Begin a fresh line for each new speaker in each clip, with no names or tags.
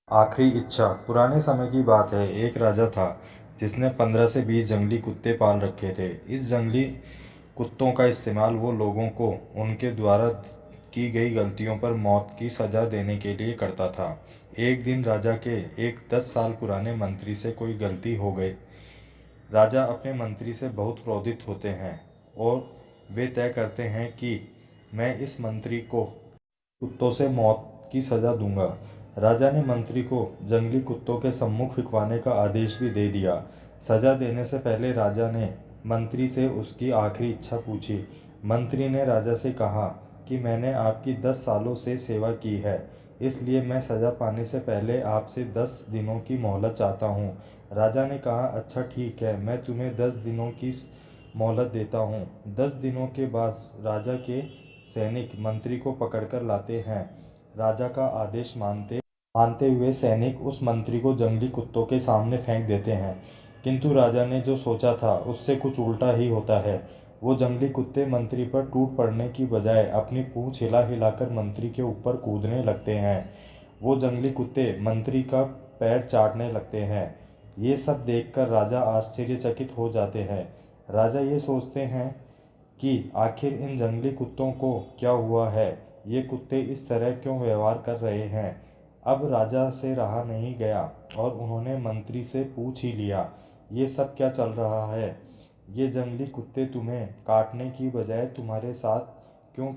आखिरी इच्छा। पुराने समय की बात है। एक राजा था जिसने 15 से 20 जंगली कुत्ते पाल रखे थे। इस जंगली कुत्तों का इस्तेमाल वो लोगों को उनके द्वारा की गई गलतियों पर मौत की सज़ा देने के लिए करता था। एक दिन राजा के एक 10 साल पुराने मंत्री से कोई गलती हो गई। राजा अपने मंत्री से बहुत क्रोधित होते हैं और वे तय करते हैं कि मैं इस मंत्री को कुत्तों से मौत की सज़ा दूंगा। राजा ने मंत्री को जंगली कुत्तों के सम्मुख फिंकवाने का आदेश भी दे दिया। सज़ा देने से पहले राजा ने मंत्री से उसकी आखिरी इच्छा पूछी। मंत्री ने राजा से कहा कि मैंने आपकी 10 सालों से सेवा की है, इसलिए मैं सज़ा पाने से पहले आपसे 10 दिनों की मोहलत चाहता हूँ। राजा ने कहा, अच्छा ठीक है, मैं तुम्हें 10 दिनों की मोहलत देता हूँ। 10 दिनों के बाद राजा के सैनिक मंत्री को पकड़कर लाते हैं। राजा का आदेश मानते हुए सैनिक उस मंत्री को जंगली कुत्तों के सामने फेंक देते हैं। किंतु राजा ने जो सोचा था उससे कुछ उल्टा ही होता है। वो जंगली कुत्ते मंत्री पर टूट पड़ने की बजाय अपनी पूंछ हिला हिलाकर मंत्री के ऊपर कूदने लगते हैं। वो जंगली कुत्ते मंत्री का पैर चाटने लगते हैं। ये सब देखकर राजा आश्चर्यचकित हो जाते हैं। राजा ये सोचते हैं कि आखिर इन जंगली कुत्तों को क्या हुआ है, ये कुत्ते इस तरह क्यों व्यवहार कर रहे हैं। अब राजा से रहा नहीं गया और उन्होंने मंत्री से पूछ ही लिया, ये सब क्या चल रहा है। ये जंगली कुत्ते तुम्हें काटने की बजाय तुम्हारे साथ क्यों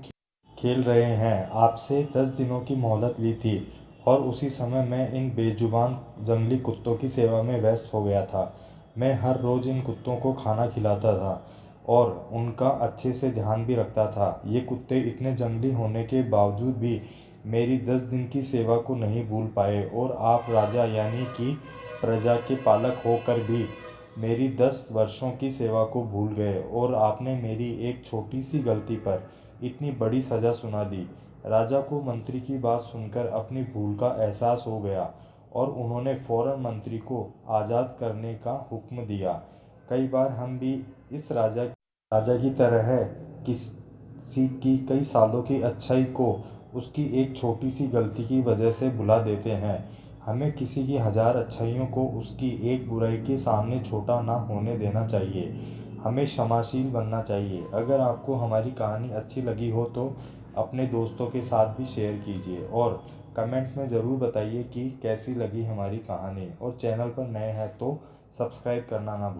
खेल रहे हैं। आपसे 10 दिनों की मोहलत ली थी और उसी समय मैं इन बेजुबान जंगली कुत्तों की सेवा में व्यस्त हो गया था। मैं हर रोज़ इन कुत्तों को खाना खिलाता था और उनका अच्छे से ध्यान भी रखता था। ये कुत्ते इतने जंगली होने के बावजूद भी मेरी 10 दिन की सेवा को नहीं भूल पाए और आप राजा यानी कि प्रजा के पालक होकर भी मेरी 10 वर्षों की सेवा को भूल गए और आपने मेरी एक छोटी सी गलती पर इतनी बड़ी सज़ा सुना दी। राजा को मंत्री की बात सुनकर अपनी भूल का एहसास हो गया और उन्होंने फौरन मंत्री को आज़ाद करने का हुक्म दिया। कई बार हम भी इस राजा की तरह है, किसी की कई सालों की अच्छाई को उसकी एक छोटी सी गलती की वजह से भुला देते हैं। हमें किसी की 1000 अच्छाइयों को उसकी एक बुराई के सामने छोटा ना होने देना चाहिए। हमें क्षमाशील बनना चाहिए। अगर आपको हमारी कहानी अच्छी लगी हो तो अपने दोस्तों के साथ भी शेयर कीजिए और कमेंट में ज़रूर बताइए कि कैसी लगी हमारी कहानी। और चैनल पर नए हैं तो सब्सक्राइब करना ना भूलें।